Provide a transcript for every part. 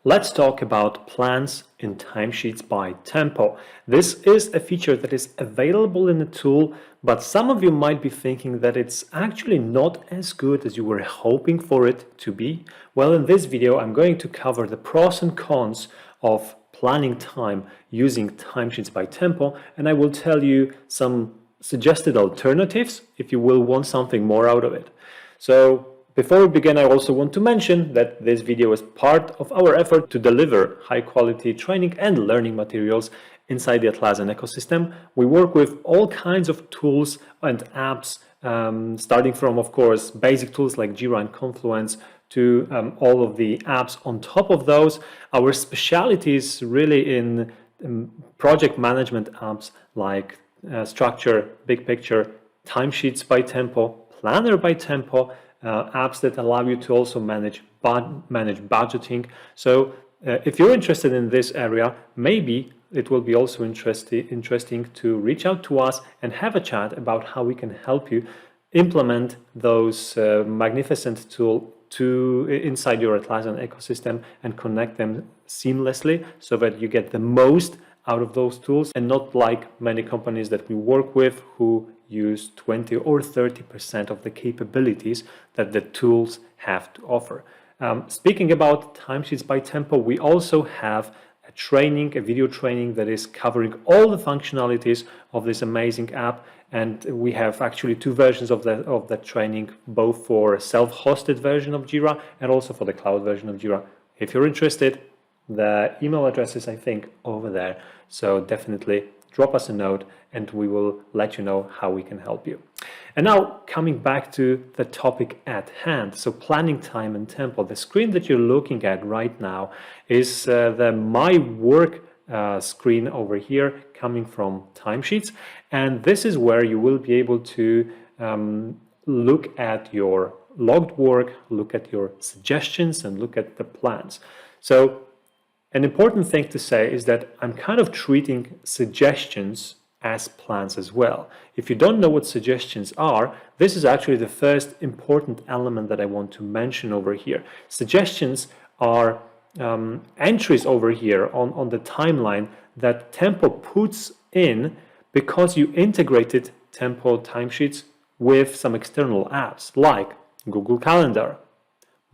Let's talk about plans in Timesheets by Tempo. This is a feature that is available in the tool, but some of you might be thinking that it's actually not as good as you were hoping for it to be. Well, in this video, I'm going to cover the pros and cons of planning time using Timesheets by Tempo, and I will tell you some suggested alternatives if you will want something more out of it. So, before we begin, I also want to mention that this video is part of our effort to deliver high-quality training and learning materials inside the Atlassian ecosystem. We work with all kinds of tools and apps, starting from, of course, basic tools like Jira and Confluence to all of the apps on top of those. Our specialty is really in project management apps like Structure, BigPicture, Timesheets by Tempo, Planner by Tempo, apps that allow you to also manage budgeting. So if you're interested in this area, maybe it will be also interesting to reach out to us and have a chat about how we can help you implement those magnificent tools inside your Atlassian ecosystem and connect them seamlessly so that you get the most out of those tools, and not like many companies that we work with who use 20 or 30% of the capabilities that the tools have to offer. Speaking about Timesheets by Tempo, we also have a video training that is covering all the functionalities of this amazing app, and we have actually two versions of that training, both for a self-hosted version of Jira and also for the cloud version of Jira. If you're interested, the email address is, I think, over there. So definitely drop us a note and we will let you know how we can help you. And now coming back to the topic at hand. So planning time and tempo. The screen that you're looking at right now is the My Work screen over here coming from Timesheets. And this is where you will be able to look at your logged work, look at your suggestions, and look at the plans. So an important thing to say is that I'm kind of treating suggestions as plans as well. If you don't know what suggestions are, this is actually the first important element that I want to mention over here. Suggestions are entries over here on the timeline that Tempo puts in because you integrated Tempo timesheets with some external apps like Google Calendar,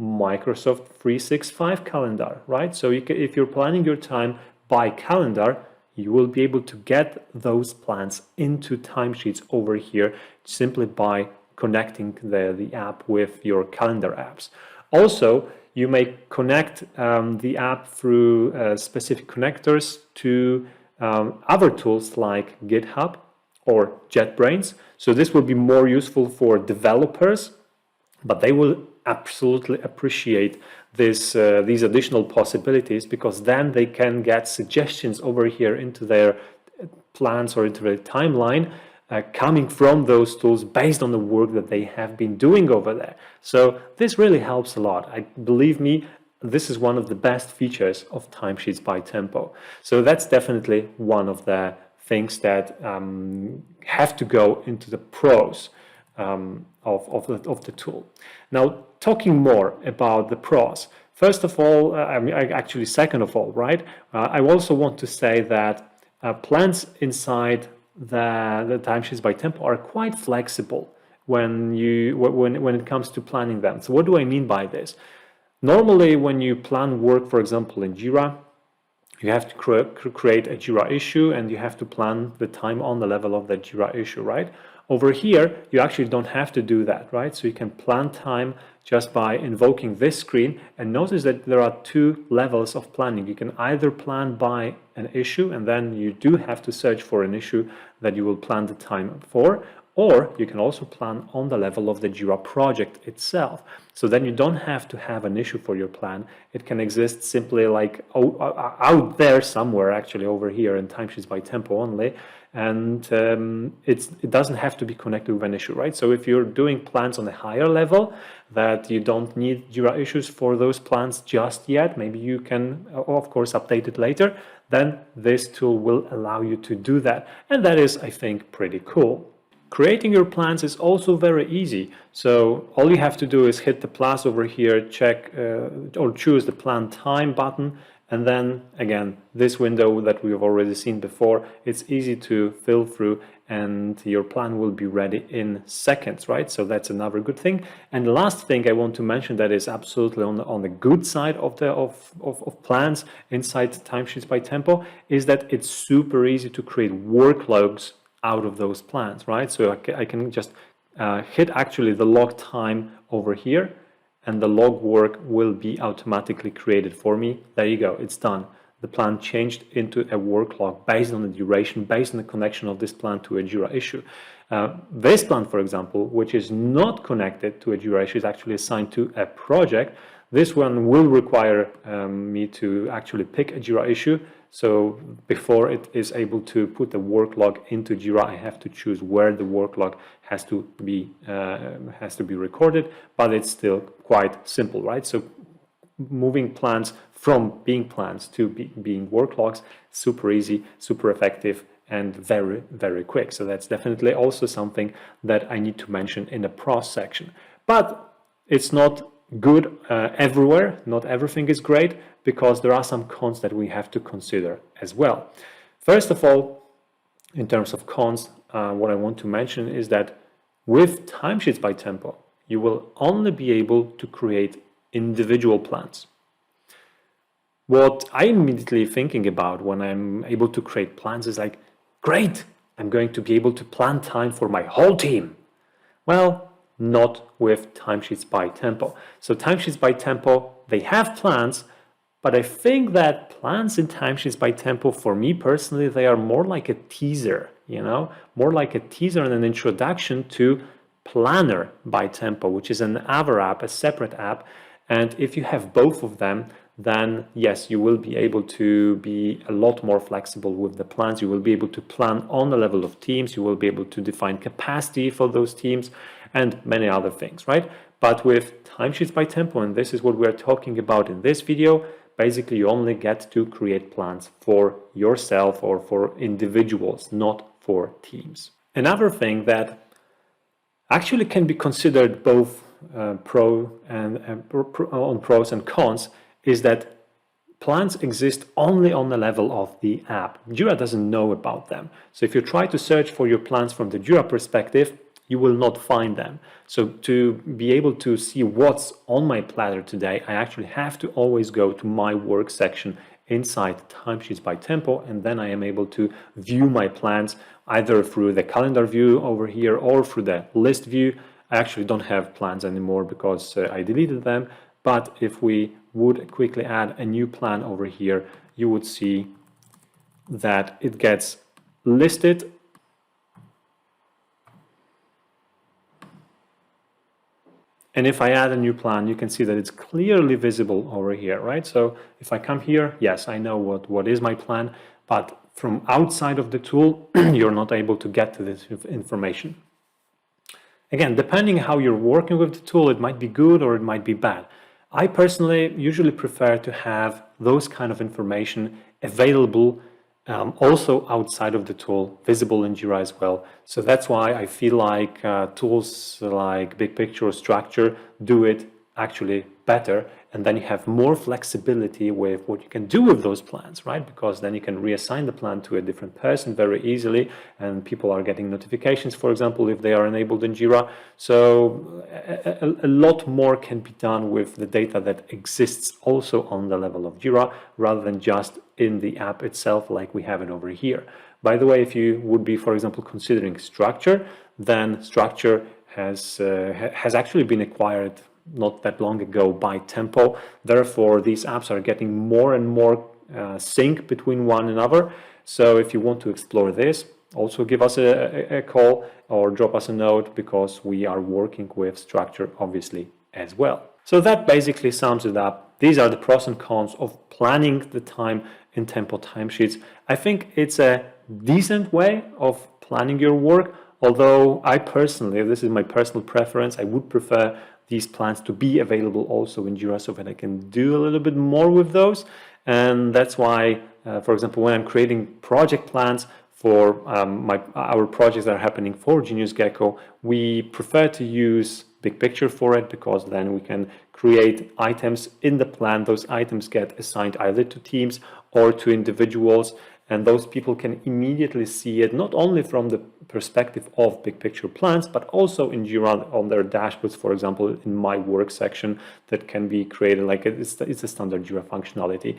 Microsoft 365 calendar, right? So if you're planning your time by calendar, you will be able to get those plans into Timesheets over here simply by connecting the app with your calendar apps. Also, you may connect the app through specific connectors to other tools like GitHub or JetBrains. So this will be more useful for developers, but they will absolutely appreciate these additional possibilities, because then they can get suggestions over here into their plans or into their timeline coming from those tools based on the work that they have been doing over there. So this really helps a lot. Believe me, this is one of the best features of Timesheets by Tempo. So that's definitely one of the things that have to go into the pros of the tool. Now, talking more about the pros. First of all, actually second of all, right? I also want to say that plans inside the Timesheets by Tempo are quite flexible when it comes to planning them. So what do I mean by this? Normally, when you plan work, for example, in Jira, you have to create a Jira issue and you have to plan the time on the level of the Jira issue, right? Over here, you actually don't have to do that, right? So you can plan time just by invoking this screen, and notice that there are two levels of planning. You can either plan by an issue, and then you do have to search for an issue that you will plan the time for, or you can also plan on the level of the Jira project itself. So then you don't have to have an issue for your plan. It can exist simply like out there somewhere, actually over here in Timesheets by Tempo only, and it doesn't have to be connected with an issue, right? So if you're doing plans on a higher level that you don't need Jira issues for those plans just yet, maybe you can, of course, update it later, then this tool will allow you to do that. And that is, I think, pretty cool. Creating your plans is also very easy. So all you have to do is hit the plus over here, check or choose the plan time button, and then again, this window that we've already seen before, it's easy to fill through and your plan will be ready in seconds, right? So that's another good thing. And the last thing I want to mention that is absolutely on the good side of plans inside Timesheets by Tempo is that it's super easy to create worklogs out of those plans, right? So I can just hit actually the log time over here, and the log work will be automatically created for me. There you go, it's done. The plan changed into a work log based on the duration, based on the connection of this plan to a Jira issue. This plan, for example, which is not connected to a Jira issue, is actually assigned to a project. This one will require me to actually pick a Jira issue. So before it is able to put the work log into Jira, I have to choose where the work log has to be recorded, but it's still quite simple, right? So moving plans from being plans to being work logs, super easy, super effective, and very, very quick. So that's definitely also something that I need to mention in the pros section. But it's not good everywhere. Not everything is great, because there are some cons that we have to consider as well. First of all, in terms of cons, what I want to mention is that with Timesheets by Tempo, you will only be able to create individual plans. What I'm immediately thinking about when I'm able to create plans is like, great, I'm going to be able to plan time for my whole team. Well, not with Timesheets by Tempo. So Timesheets by Tempo, they have plans, but I think that plans in Timesheets by Tempo, for me personally, they are more like a teaser, more like a teaser and an introduction to Planner by Tempo, which is another app, a separate app. And if you have both of them, then yes, you will be able to be a lot more flexible with the plans. You will be able to plan on the level of teams. You will be able to define capacity for those teams and many other things, right? But with Timesheets by Tempo, and this is what we're talking about in this video, basically you only get to create plans for yourself or for individuals, not for teams. Another thing that actually can be considered both pros and cons is that plans exist only on the level of the app. Jira doesn't know about them. So if you try to search for your plans from the Jira perspective, you will not find them. So to be able to see what's on my planner today, I actually have to always go to my work section inside Timesheets by Tempo, and then I am able to view my plans either through the calendar view over here or through the list view. I actually don't have plans anymore because I deleted them. But if we would quickly add a new plan over here, you would see that it gets listed. And if I add a new plan, you can see that it's clearly visible over here, right? So if I come here, yes, I know what is my plan, but from outside of the tool, you're not able to get to this information. Again, depending how you're working with the tool, it might be good or it might be bad. I personally usually prefer to have those kind of information available also outside of the tool, visible in Jira as well. So that's why I feel like tools like BigPicture or Structure do it actually better, and then you have more flexibility with what you can do with those plans, right? Because then you can reassign the plan to a different person very easily, and people are getting notifications, for example, if they are enabled in Jira. So a lot more can be done with the data that exists also on the level of Jira, rather than just in the app itself like we have it over here. By the way, if you would be, for example, considering Structure, then Structure has actually been acquired not that long ago by Tempo. Therefore, these apps are getting more and more sync between one another. So if you want to explore this, also give us a call or drop us a note, because we are working with Structure obviously as well. So that basically sums it up. These are the pros and cons of planning the time in Tempo timesheets. I think it's a decent way of planning your work, although I personally, this is my personal preference, I would prefer these plans to be available also in Jira so that I can do a little bit more with those. And that's why, for example, when I'm creating project plans for our projects that are happening for Genius Gecko, we prefer to use BigPicture for it, because then we can create items in the plan. Those items get assigned either to teams or to individuals, and those people can immediately see it, not only from the perspective of big picture plans, but also in Jira on their dashboards, for example, in my work section that can be created like it's a standard Jira functionality.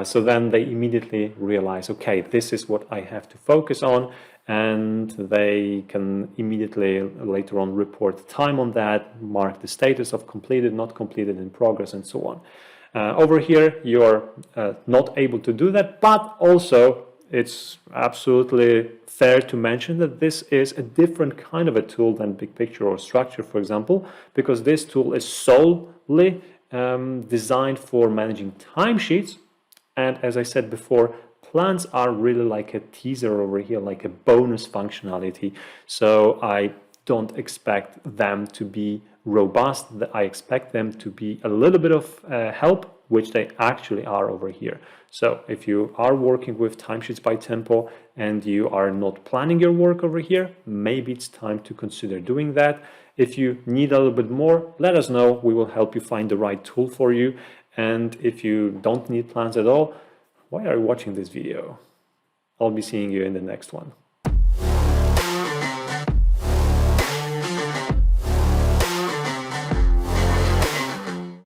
So then they immediately realize, okay, this is what I have to focus on, and they can immediately later on report time on that, mark the status of completed, not completed, in progress, and so on. Over here, you're not able to do that, but also it's absolutely fair to mention that this is a different kind of a tool than BigPicture or Structure, for example, because this tool is solely designed for managing timesheets. And as I said before, plans are really like a teaser over here, like a bonus functionality. So I don't expect them to be robust. I expect them to be a little bit of help, which they actually are over here. So if you are working with Timesheets by Tempo and you are not planning your work over here, maybe it's time to consider doing that. If you need a little bit more, let us know. We will help you find the right tool for you. And if you don't need plans at all, why are you watching this video? I'll be seeing you in the next one.